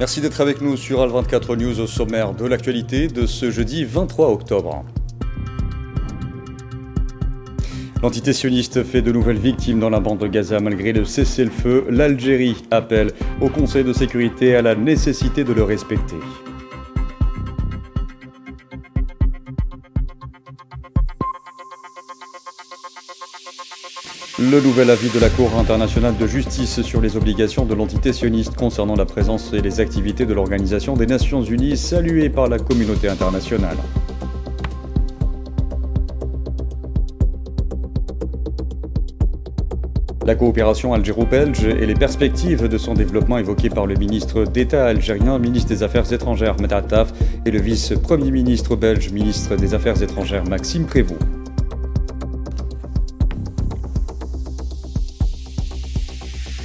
Merci d'être avec nous sur Al24 News au sommaire de l'actualité de ce jeudi 23 octobre. L'entité sioniste fait de nouvelles victimes dans la bande de Gaza malgré le cessez-le-feu. L'Algérie appelle au Conseil de sécurité à la nécessité de le respecter. Le nouvel avis de la Cour internationale de justice sur les obligations de l'entité sioniste concernant la présence et les activités de l'Organisation des Nations Unies, salué par la communauté internationale. La coopération algéro-belge et les perspectives de son développement évoquées par le ministre d'État algérien, ministre des Affaires étrangères Ahmed Attaf, et le vice-premier ministre belge, ministre des Affaires étrangères Maxime Prévost.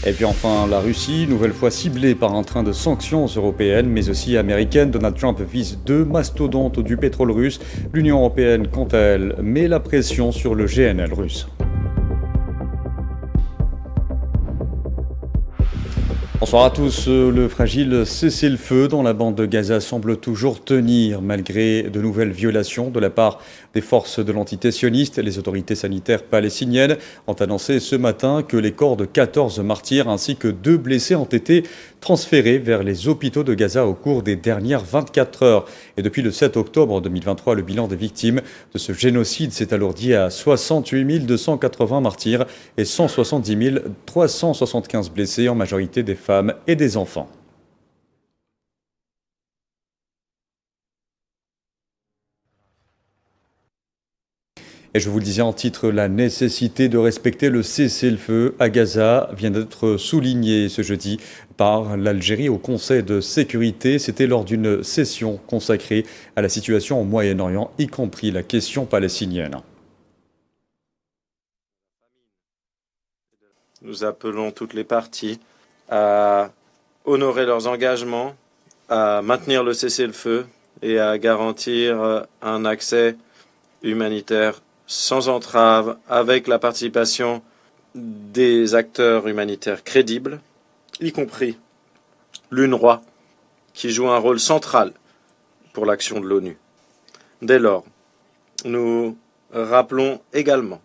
Et puis enfin, la Russie, nouvelle fois ciblée par un train de sanctions européennes, mais aussi américaines. Donald Trump vise deux mastodontes du pétrole russe. L'Union européenne, quant à elle, met la pression sur le GNL russe. Bonsoir à tous. Le fragile cessez-le-feu dans la bande de Gaza semble toujours tenir malgré de nouvelles violations de la part des forces de l'entité sioniste. Les autorités sanitaires palestiniennes ont annoncé ce matin que les corps de 14 martyrs ainsi que 2 blessés ont été transférés vers les hôpitaux de Gaza au cours des dernières 24 heures. Et depuis le 7 octobre 2023, le bilan des victimes de ce génocide s'est alourdi à 68 280 martyrs et 170 375 blessés, en majorité des femmes et des enfants. Et je vous le disais en titre, la nécessité de respecter le cessez-le-feu à Gaza vient d'être soulignée ce jeudi par l'Algérie au Conseil de sécurité. C'était lors d'une session consacrée à la situation au Moyen-Orient, y compris la question palestinienne. Nous appelons toutes les parties à honorer leurs engagements, à maintenir le cessez-le-feu et à garantir un accès humanitaire sans entrave, avec la participation des acteurs humanitaires crédibles, y compris l'UNRWA, qui joue un rôle central pour l'action de l'ONU. Dès lors, nous rappelons également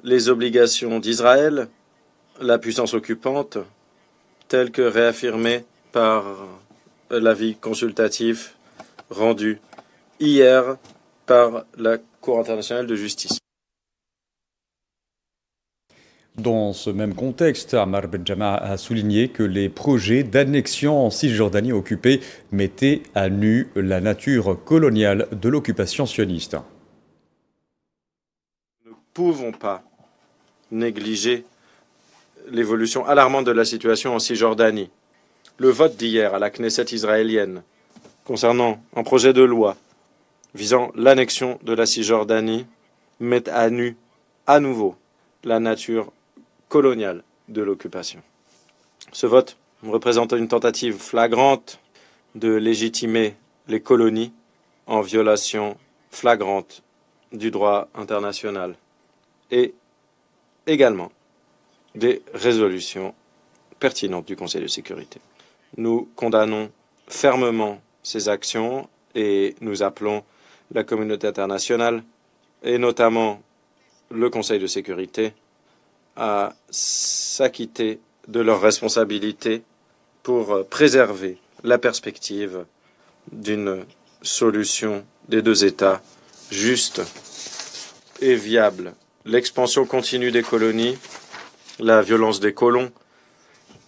les obligations d'Israël, la puissance occupante, telles que réaffirmées par l'avis consultatif rendu hier par la Cour internationale de justice. Dans ce même contexte, Ammar Benjama a souligné que les projets d'annexion en Cisjordanie occupée mettaient à nu la nature coloniale de l'occupation sioniste. Nous ne pouvons pas négliger l'évolution alarmante de la situation en Cisjordanie. Le vote d'hier à la Knesset israélienne concernant un projet de loi visant l'annexion de la Cisjordanie met à nu, à nouveau, la nature coloniale de l'occupation. Ce vote représente une tentative flagrante de légitimer les colonies en violation flagrante du droit international et également des résolutions pertinentes du Conseil de sécurité. Nous condamnons fermement ces actions et nous appelons la communauté internationale, et notamment le Conseil de sécurité, à s'acquitter de leurs responsabilités pour préserver la perspective d'une solution des deux États juste et viable. L'expansion continue des colonies, la violence des colons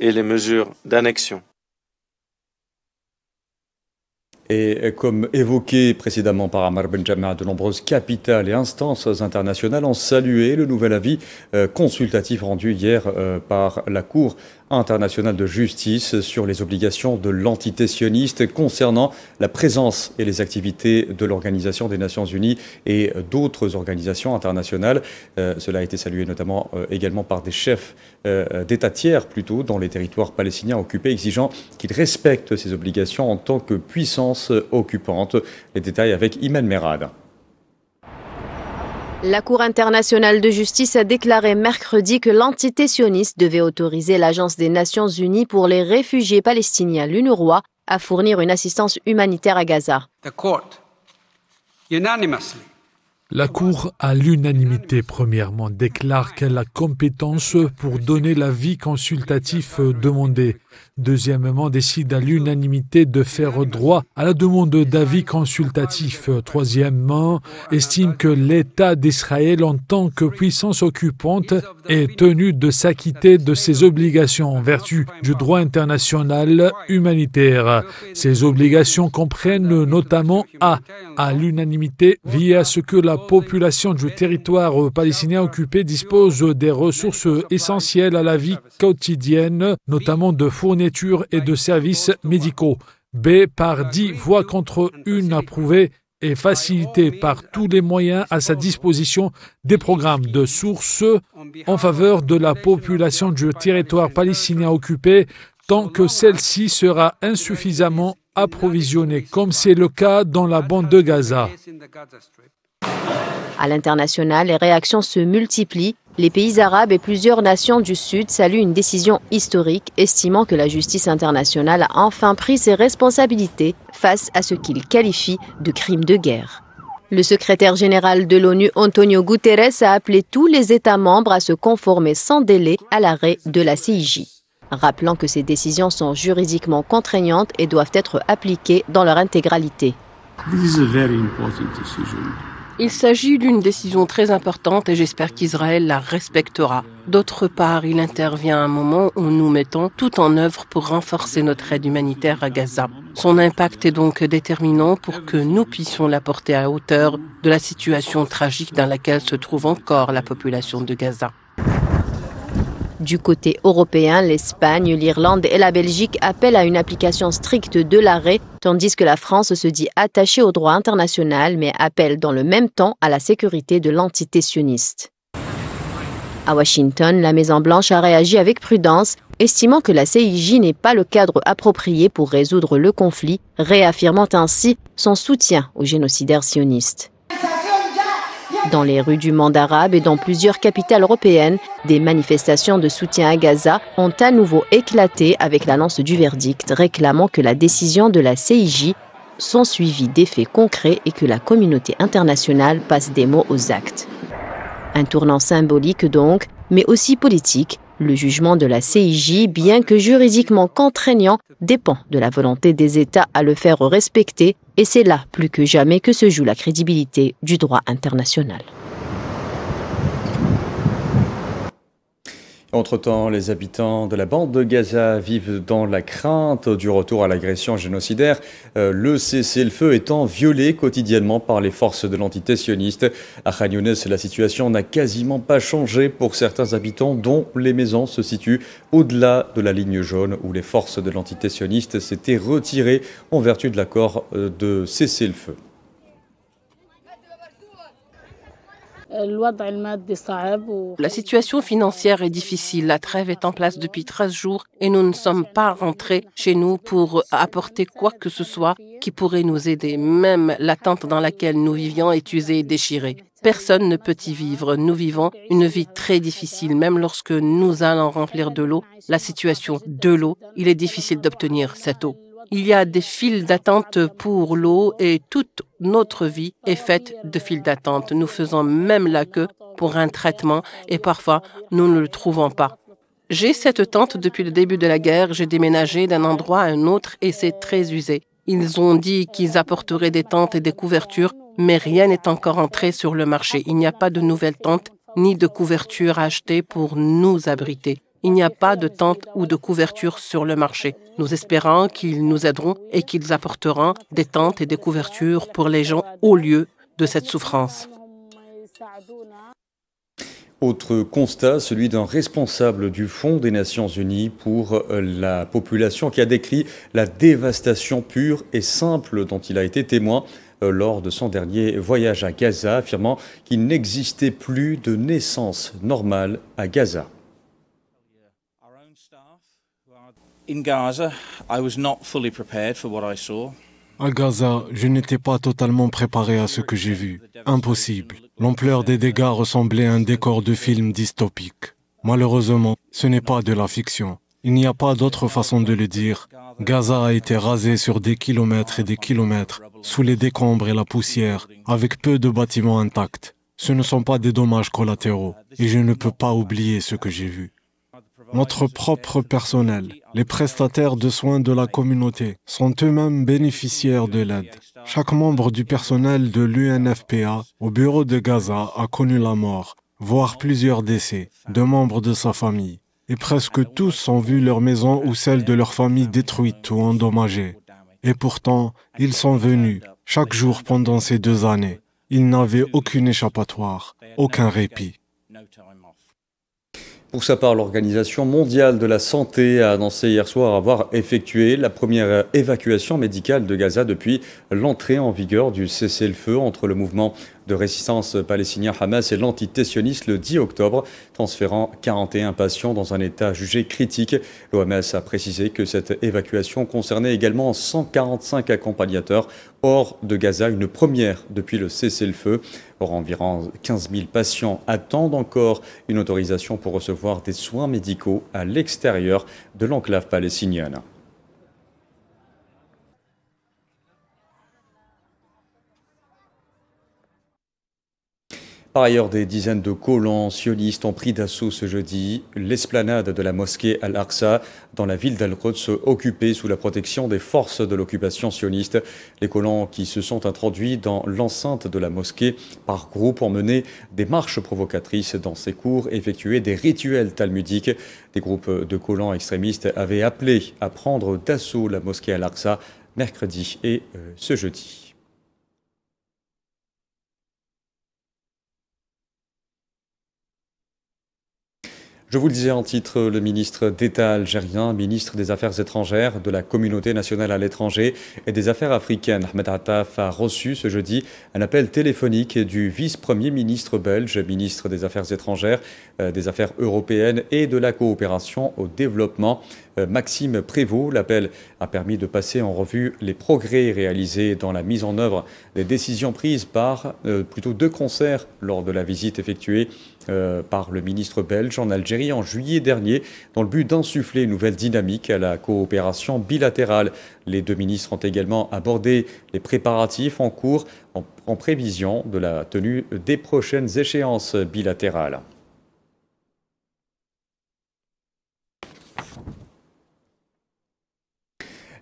et les mesures d'annexion. Et comme évoqué précédemment par Ammar Benjama, de nombreuses capitales et instances internationales ont salué le nouvel avis consultatif rendu hier par la Cour internationale de justice sur les obligations de l'entité sioniste concernant la présence et les activités de l'Organisation des Nations Unies et d'autres organisations internationales. Cela a été salué notamment également par des chefs d'État tiers plutôt dans les territoires palestiniens occupés, exigeant qu'ils respectent ces obligations en tant que puissance occupante. Les détails avec Iman Merad. La Cour internationale de justice a déclaré mercredi que l'entité sioniste devait autoriser l'Agence des Nations Unies pour les réfugiés palestiniens, l'UNRWA, à fournir une assistance humanitaire à Gaza. La Cour, à l'unanimité, premièrement, déclare qu'elle a compétence pour donner l'avis consultatif demandé. Deuxièmement, décide à l'unanimité de faire droit à la demande d'avis consultatif. Troisièmement, estime que l'État d'Israël, en tant que puissance occupante, est tenu de s'acquitter de ses obligations en vertu du droit international humanitaire. Ces obligations comprennent notamment à l'unanimité, veiller à ce que la population du territoire palestinien occupé dispose des ressources essentielles à la vie quotidienne, notamment de fournitures et de services médicaux. B. Par 10 voix contre une approuvée et faciliter par tous les moyens à sa disposition des programmes de sources en faveur de la population du territoire palestinien occupé tant que celle-ci sera insuffisamment approvisionnée, comme c'est le cas dans la bande de Gaza. À l'international, les réactions se multiplient. Les pays arabes et plusieurs nations du Sud saluent une décision historique, estimant que la justice internationale a enfin pris ses responsabilités face à ce qu'ils qualifient de crimes de guerre. Le secrétaire général de l'ONU, Antonio Guterres, a appelé tous les États membres à se conformer sans délai à l'arrêt de la CIJ, rappelant que ces décisions sont juridiquement contraignantes et doivent être appliquées dans leur intégralité. Il s'agit d'une décision très importante et j'espère qu'Israël la respectera. D'autre part, il intervient à un moment où nous mettons tout en œuvre pour renforcer notre aide humanitaire à Gaza. Son impact est donc déterminant pour que nous puissions la porter à hauteur de la situation tragique dans laquelle se trouve encore la population de Gaza. Du côté européen, l'Espagne, l'Irlande et la Belgique appellent à une application stricte de l'arrêt, tandis que la France se dit attachée au droit international, mais appelle dans le même temps à la sécurité de l'entité sioniste. À Washington, la Maison-Blanche a réagi avec prudence, estimant que la CIJ n'est pas le cadre approprié pour résoudre le conflit, réaffirmant ainsi son soutien aux génocidaires sionistes. Dans les rues du monde arabe et dans plusieurs capitales européennes, des manifestations de soutien à Gaza ont à nouveau éclaté avec l'annonce du verdict, réclamant que la décision de la CIJ soit suivie d'effets concrets et que la communauté internationale passe des mots aux actes. Un tournant symbolique donc, mais aussi politique. Le jugement de la CIJ, bien que juridiquement contraignant, dépend de la volonté des États à le faire respecter, et c'est là, plus que jamais, que se joue la crédibilité du droit international. Entre-temps, les habitants de la bande de Gaza vivent dans la crainte du retour à l'agression génocidaire, le cessez-le-feu étant violé quotidiennement par les forces de l'entité sioniste. À Khan Younes, la situation n'a quasiment pas changé pour certains habitants dont les maisons se situent au-delà de la ligne jaune où les forces de l'entité sioniste s'étaient retirées en vertu de l'accord de cessez-le-feu. La situation financière est difficile. La trêve est en place depuis 13 jours et nous ne sommes pas rentrés chez nous pour apporter quoi que ce soit qui pourrait nous aider. Même la tente dans laquelle nous vivions est usée et déchirée. Personne ne peut y vivre. Nous vivons une vie très difficile. Même lorsque nous allons remplir de l'eau, la situation de l'eau, il est difficile d'obtenir cette eau. Il y a des files d'attente pour l'eau et toute notre vie est faite de files d'attente. Nous faisons même la queue pour un traitement et parfois nous ne le trouvons pas. J'ai cette tente depuis le début de la guerre. J'ai déménagé d'un endroit à un autre et c'est très usé. Ils ont dit qu'ils apporteraient des tentes et des couvertures, mais rien n'est encore entré sur le marché. Il n'y a pas de nouvelles tentes ni de couvertures à acheter pour nous abriter. Il n'y a pas de tente ou de couverture sur le marché. Nous espérons qu'ils nous aideront et qu'ils apporteront des tentes et des couvertures pour les gens au lieu de cette souffrance. Autre constat, celui d'un responsable du Fonds des Nations Unies pour la population qui a décrit la dévastation pure et simple dont il a été témoin lors de son dernier voyage à Gaza, affirmant qu'il n'existait plus de naissance normale à Gaza. À Gaza, je n'étais pas totalement préparé à ce que j'ai vu. Impossible. L'ampleur des dégâts ressemblait à un décor de film dystopique. Malheureusement, ce n'est pas de la fiction. Il n'y a pas d'autre façon de le dire. Gaza a été rasé sur des kilomètres et des kilomètres, sous les décombres et la poussière, avec peu de bâtiments intacts. Ce ne sont pas des dommages collatéraux, et je ne peux pas oublier ce que j'ai vu. Notre propre personnel, les prestataires de soins de la communauté, sont eux-mêmes bénéficiaires de l'aide. Chaque membre du personnel de l'UNFPA au bureau de Gaza a connu la mort, voire plusieurs décès, de membres de sa famille. Et presque tous ont vu leur maison ou celle de leur famille détruite ou endommagée. Et pourtant, ils sont venus, chaque jour pendant ces 2 années. Ils n'avaient aucune échappatoire, aucun répit. Pour sa part, l'Organisation mondiale de la santé a annoncé hier soir avoir effectué la première évacuation médicale de Gaza depuis l'entrée en vigueur du cessez-le-feu entre le mouvement de résistance palestinien Hamas et l'antité-sioniste le 10 octobre, transférant 41 patients dans un état jugé critique. L'OMS a précisé que cette évacuation concernait également 145 accompagnateurs hors de Gaza, une première depuis le cessez-le-feu. Or, environ 15 000 patients attendent encore une autorisation pour recevoir des soins médicaux à l'extérieur de l'enclave palestinienne. Par ailleurs, des dizaines de colons sionistes ont pris d'assaut ce jeudi l'esplanade de la mosquée Al-Aqsa dans la ville d'Al-Quds, occupée sous la protection des forces de l'occupation sioniste. Les colons qui se sont introduits dans l'enceinte de la mosquée par groupe ont mené des marches provocatrices dans ces cours, effectué des rituels talmudiques. Des groupes de colons extrémistes avaient appelé à prendre d'assaut la mosquée Al-Aqsa mercredi et ce jeudi. Je vous le disais en titre, le ministre d'État algérien, ministre des Affaires étrangères, de la communauté nationale à l'étranger et des Affaires africaines, Ahmed Attaf, a reçu ce jeudi un appel téléphonique du vice-premier ministre belge, ministre des Affaires étrangères, des Affaires européennes et de la coopération au développement, Maxime Prévost. L'appel a permis de passer en revue les progrès réalisés dans la mise en œuvre des décisions prises de concert lors de la visite effectuée par le ministre belge en Algérie en juillet dernier, dans le but d'insuffler une nouvelle dynamique à la coopération bilatérale. Les deux ministres ont également abordé les préparatifs en cours en prévision de la tenue des prochaines échéances bilatérales.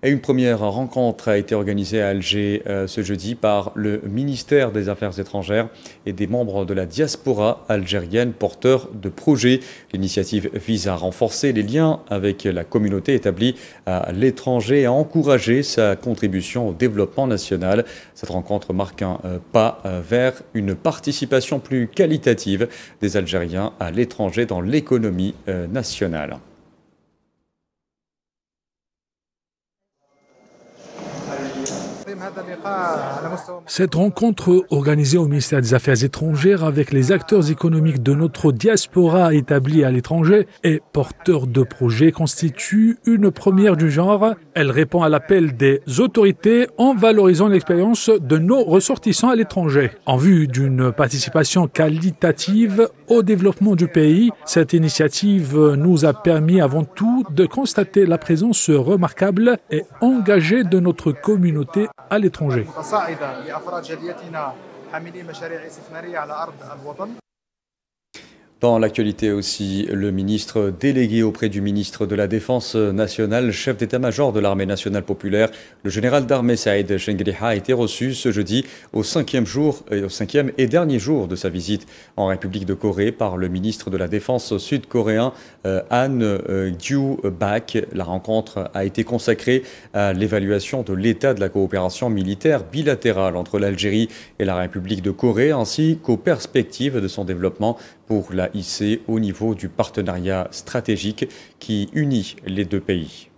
Et une première rencontre a été organisée à Alger ce jeudi par le ministère des Affaires étrangères et des membres de la diaspora algérienne porteurs de projets. L'initiative vise à renforcer les liens avec la communauté établie à l'étranger et à encourager sa contribution au développement national. Cette rencontre marque un pas vers une participation plus qualitative des Algériens à l'étranger dans l'économie nationale. Cette rencontre organisée au ministère des Affaires étrangères avec les acteurs économiques de notre diaspora établie à l'étranger et porteurs de projets constitue une première du genre. Elle répond à l'appel des autorités en valorisant l'expérience de nos ressortissants à l'étranger. En vue d'une participation qualitative au développement du pays, cette initiative nous a permis avant tout de constater la présence remarquable et engagée de notre communauté à l'étranger. Dans l'actualité aussi, le ministre délégué auprès du ministre de la Défense nationale, chef d'état-major de l'armée nationale populaire, le général d'armée Saïd Chengriha a été reçu ce jeudi au cinquième et dernier jour de sa visite en République de Corée par le ministre de la Défense sud-coréen Han Gyu-bak. La rencontre a été consacrée à l'évaluation de l'état de la coopération militaire bilatérale entre l'Algérie et la République de Corée, ainsi qu'aux perspectives de son développement pour la hisser au niveau du partenariat stratégique qui unit les deux pays.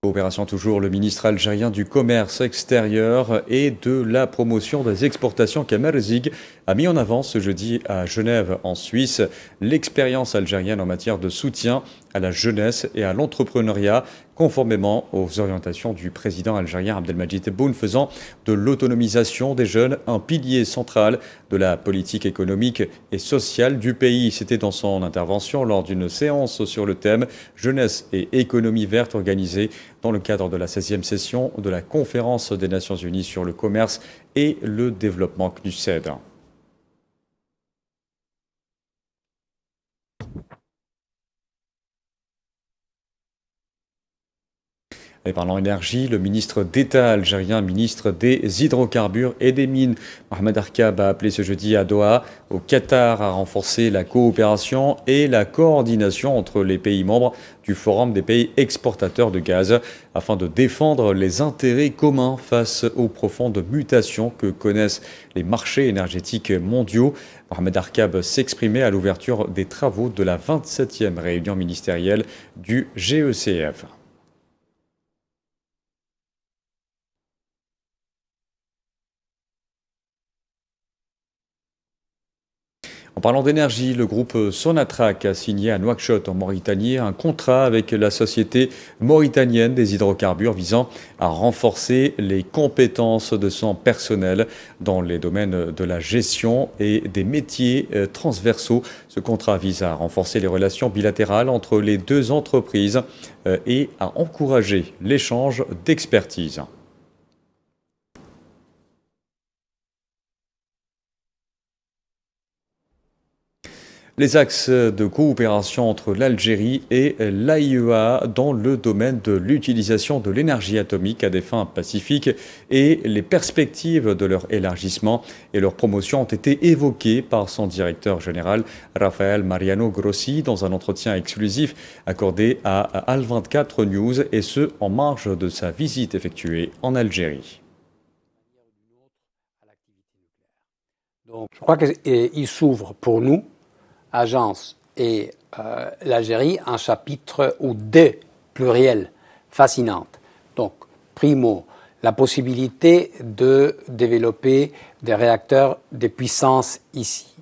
Coopération toujours, le ministre algérien du commerce extérieur et de la promotion des exportations Kamal Zig a mis en avant ce jeudi à Genève en Suisse l'expérience algérienne en matière de soutien à la jeunesse et à l'entrepreneuriat conformément aux orientations du président algérien Abdelmadjid Tebboune, faisant de l'autonomisation des jeunes un pilier central de la politique économique et sociale du pays. C'était dans son intervention lors d'une séance sur le thème Jeunesse et économie verte organisée dans le cadre de la 16e session de la Conférence des Nations Unies sur le commerce et le développement CNUSED. Et parlant énergie, le ministre d'État algérien, ministre des hydrocarbures et des mines, Mohamed Arkab, a appelé ce jeudi à Doha, au Qatar, à renforcer la coopération et la coordination entre les pays membres du Forum des pays exportateurs de gaz, afin de défendre les intérêts communs face aux profondes mutations que connaissent les marchés énergétiques mondiaux. Mohamed Arkab s'exprimait à l'ouverture des travaux de la 27e réunion ministérielle du GECF. En parlant d'énergie, le groupe Sonatrach a signé à Nouakchott, en Mauritanie, un contrat avec la société mauritanienne des hydrocarbures visant à renforcer les compétences de son personnel dans les domaines de la gestion et des métiers transversaux. Ce contrat vise à renforcer les relations bilatérales entre les deux entreprises et à encourager l'échange d'expertise. Les axes de coopération entre l'Algérie et l'AIEA dans le domaine de l'utilisation de l'énergie atomique à des fins pacifiques et les perspectives de leur élargissement et leur promotion ont été évoquées par son directeur général Rafael Mariano Grossi dans un entretien exclusif accordé à Al24 News, et ce en marge de sa visite effectuée en Algérie. Donc, je crois qu'il s'ouvre pour nous, agence et l'Algérie, un chapitre ou des pluriels fascinantes. Donc, primo, la possibilité de développer des réacteurs de puissance ici.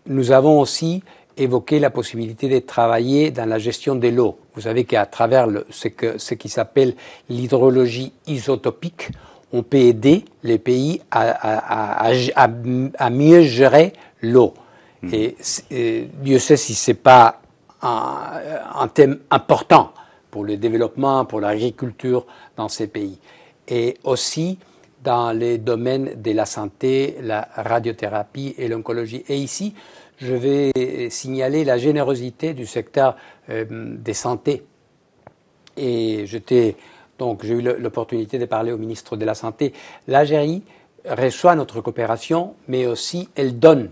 Nous avons aussi évoqué la possibilité de travailler dans la gestion de l'eau. Vous savez qu'à travers ce qui s'appelle l'hydrologie isotopique, on peut aider les pays à mieux gérer l'eau. Et Dieu sait si ce n'est pas un thème important pour le développement, pour l'agriculture dans ces pays. Et aussi dans les domaines de la santé, la radiothérapie et l'oncologie. Et ici, je vais signaler la générosité du secteur des santé. Et j'ai eu l'opportunité de parler au ministre de la Santé. L'Algérie reçoit notre coopération, mais aussi elle donne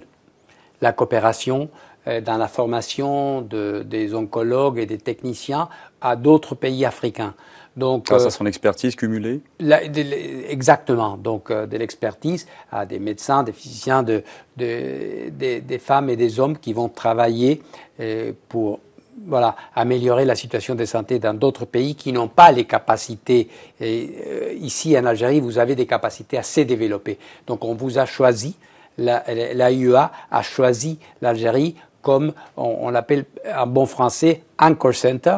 la coopération dans la formation des oncologues et des techniciens à d'autres pays africains. Donc, grâce à son expertise cumulée. Exactement. Donc, de l'expertise à des médecins, des physiciens, des femmes et des hommes qui vont travailler pour améliorer la situation de santé dans d'autres pays qui n'ont pas les capacités. Ici, en Algérie, vous avez des capacités assez développées. Donc, on vous a choisi. L'AIEA a choisi l'Algérie comme, on l'appelle en bon français, Anchor Center.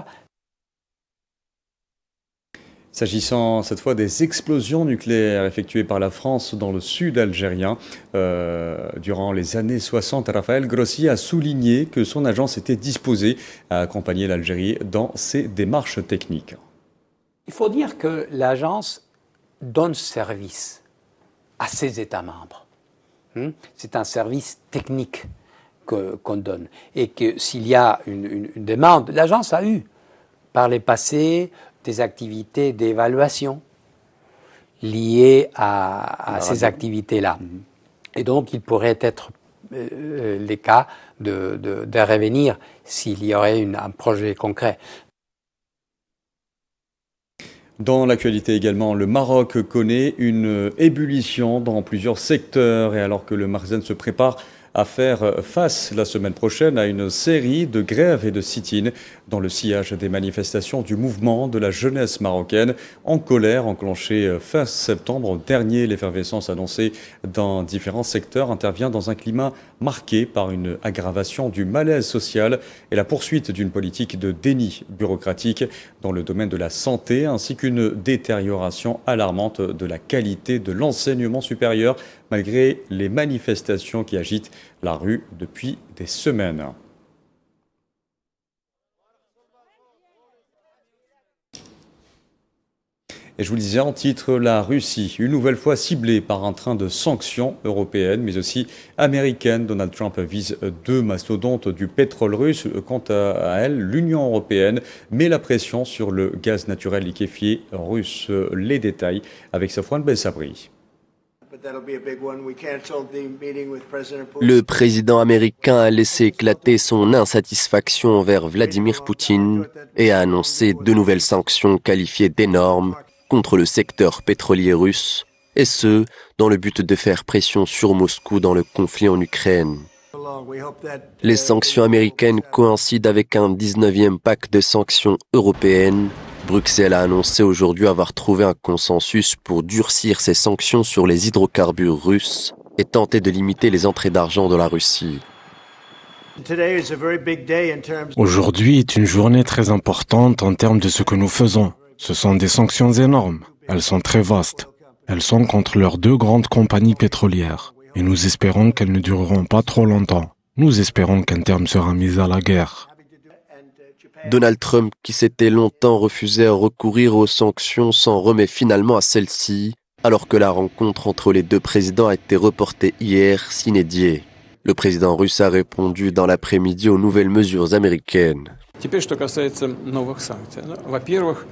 S'agissant cette fois des explosions nucléaires effectuées par la France dans le sud algérien durant les années 60, Rafael Grossi a souligné que son agence était disposée à accompagner l'Algérie dans ses démarches techniques. Il faut dire que l'agence donne service à ses États membres. C'est un service technique qu'on donne. Et que s'il y a une demande, l'agence a eu par le passé des activités d'évaluation liées à ces activités-là. Et donc, il pourrait être les cas de revenir s'il y aurait un projet concret. Dans l'actualité également, le Maroc connaît une ébullition dans plusieurs secteurs, et alors que le Makhzen se prépare à faire face la semaine prochaine à une série de grèves et de sit-in dans le sillage des manifestations du mouvement de la jeunesse marocaine en colère enclenchée fin septembre dernier. L'effervescence annoncée dans différents secteurs intervient dans un climat marqué par une aggravation du malaise social et la poursuite d'une politique de déni bureaucratique dans le domaine de la santé, ainsi qu'une détérioration alarmante de la qualité de l'enseignement supérieur, malgré les manifestations qui agitent la rue depuis des semaines. Et je vous le disais en titre, la Russie, une nouvelle fois ciblée par un train de sanctions européennes, mais aussi américaines. Donald Trump vise deux mastodontes du pétrole russe. Quant à elle, l'Union européenne met la pression sur le gaz naturel liquéfié russe. Les détails avec Safwan Belsabri. Le président américain a laissé éclater son insatisfaction envers Vladimir Poutine et a annoncé de nouvelles sanctions qualifiées d'énormes contre le secteur pétrolier russe, et ce, dans le but de faire pression sur Moscou dans le conflit en Ukraine. Les sanctions américaines coïncident avec un 19e pack de sanctions européennes. Bruxelles a annoncé aujourd'hui avoir trouvé un consensus pour durcir ses sanctions sur les hydrocarbures russes et tenter de limiter les entrées d'argent de la Russie. Aujourd'hui est une journée très importante en termes de ce que nous faisons. Ce sont des sanctions énormes. Elles sont très vastes. Elles sont contre leurs deux grandes compagnies pétrolières. Et nous espérons qu'elles ne dureront pas trop longtemps. Nous espérons qu'un terme sera mis à la guerre. Donald Trump, qui s'était longtemps refusé à recourir aux sanctions, s'en remet finalement à celles-ci, alors que la rencontre entre les deux présidents a été reportée hier, sine die. Le président russe a répondu dans l'après-midi aux nouvelles mesures américaines.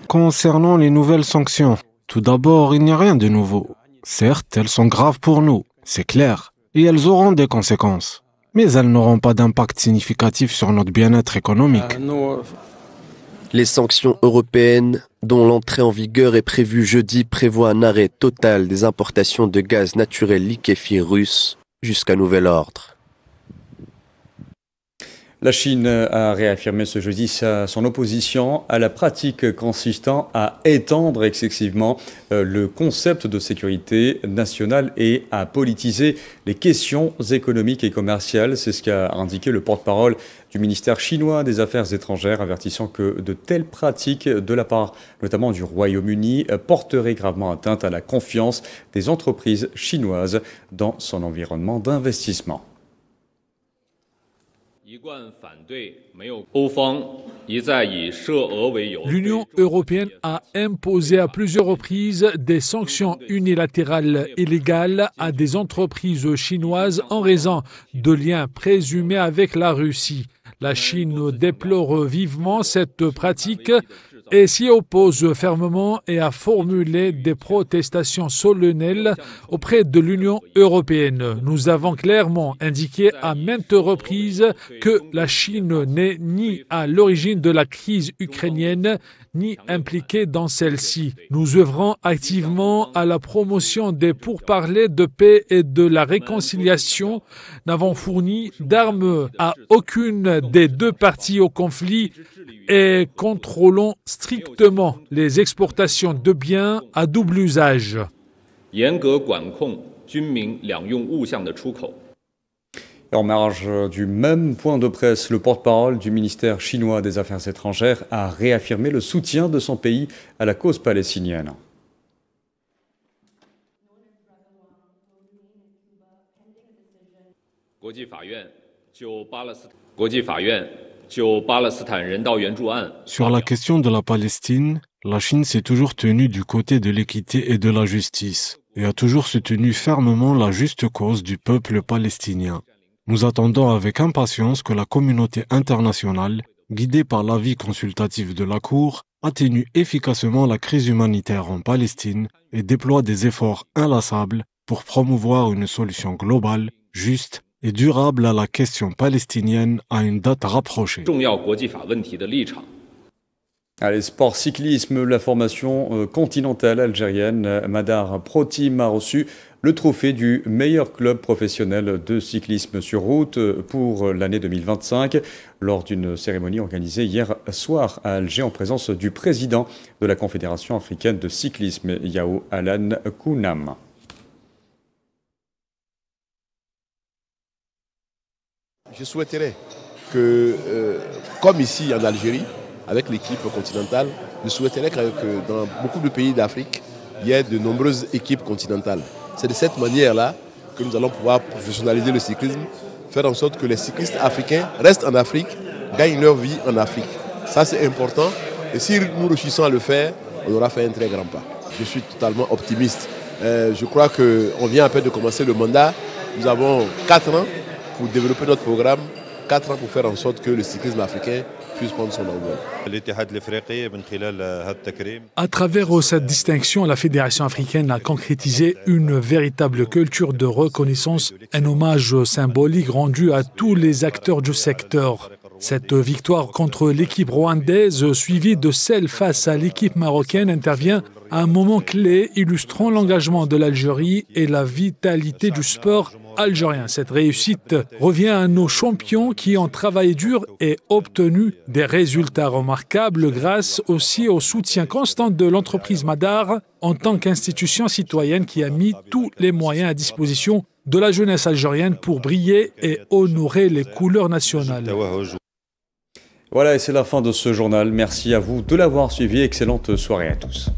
Concernant les nouvelles sanctions, tout d'abord, il n'y a rien de nouveau. Certes, elles sont graves pour nous, c'est clair, et elles auront des conséquences. Mais elles n'auront pas d'impact significatif sur notre bien-être économique. Les sanctions européennes, dont l'entrée en vigueur est prévue jeudi, prévoient un arrêt total des importations de gaz naturel liquéfié russe jusqu'à nouvel ordre. La Chine a réaffirmé ce jeudi son opposition à la pratique consistant à étendre excessivement le concept de sécurité nationale et à politiser les questions économiques et commerciales. C'est ce qu'a indiqué le porte-parole du ministère chinois des Affaires étrangères, avertissant que de telles pratiques de la part notamment du Royaume-Uni porteraient gravement atteinte à la confiance des entreprises chinoises dans son environnement d'investissement. L'Union européenne a imposé à plusieurs reprises des sanctions unilatérales illégales à des entreprises chinoises en raison de liens présumés avec la Russie. La Chine déplore vivement cette pratique et s'y oppose fermement et a formulé des protestations solennelles auprès de l'Union européenne. Nous avons clairement indiqué à maintes reprises que la Chine n'est ni à l'origine de la crise ukrainienne, ni impliquée dans celle-ci. Nous œuvrons activement à la promotion des pourparlers de paix et de la réconciliation. N'avons fourni d'armes à aucune des deux parties au conflit et contrôlons strictement les exportations de biens à double usage. En marge du même point de presse, le porte-parole du ministère chinois des Affaires étrangères a réaffirmé le soutien de son pays à la cause palestinienne. Sur la question de la Palestine, la Chine s'est toujours tenue du côté de l'équité et de la justice et a toujours soutenu fermement la juste cause du peuple palestinien. Nous attendons avec impatience que la communauté internationale, guidée par l'avis consultatif de la Cour, atténue efficacement la crise humanitaire en Palestine et déploie des efforts inlassables pour promouvoir une solution globale, juste et durable à la question palestinienne à une date rapprochée. Allez, sport cyclisme, la formation continentale algérienne Madar Pro Team a reçu le trophée du meilleur club professionnel de cyclisme sur route pour l'année 2025 lors d'une cérémonie organisée hier soir à Alger en présence du président de la Confédération africaine de cyclisme, Yao Alan Kounam. Je souhaiterais que, comme ici en Algérie, avec l'équipe continentale, je souhaiterais que dans beaucoup de pays d'Afrique, il y ait de nombreuses équipes continentales. C'est de cette manière-là que nous allons pouvoir professionnaliser le cyclisme, faire en sorte que les cyclistes africains restent en Afrique, gagnent leur vie en Afrique. Ça, c'est important. Et si nous réussissons à le faire, on aura fait un très grand pas. Je suis totalement optimiste. Je crois qu'on vient à peine de commencer le mandat. Nous avons 4 ans pour développer notre programme, 4 ans pour faire en sorte que le cyclisme africain puisse prendre son envol. À travers cette distinction, la Fédération africaine a concrétisé une véritable culture de reconnaissance, un hommage symbolique rendu à tous les acteurs du secteur. Cette victoire contre l'équipe rwandaise, suivie de celle face à l'équipe marocaine, intervient à un moment clé illustrant l'engagement de l'Algérie et la vitalité du sport algérien. Cette réussite revient à nos champions qui ont travaillé dur et obtenu des résultats remarquables grâce aussi au soutien constant de l'entreprise Madar en tant qu'institution citoyenne qui a mis tous les moyens à disposition de la jeunesse algérienne pour briller et honorer les couleurs nationales. Voilà, et c'est la fin de ce journal. Merci à vous de l'avoir suivi. Excellente soirée à tous.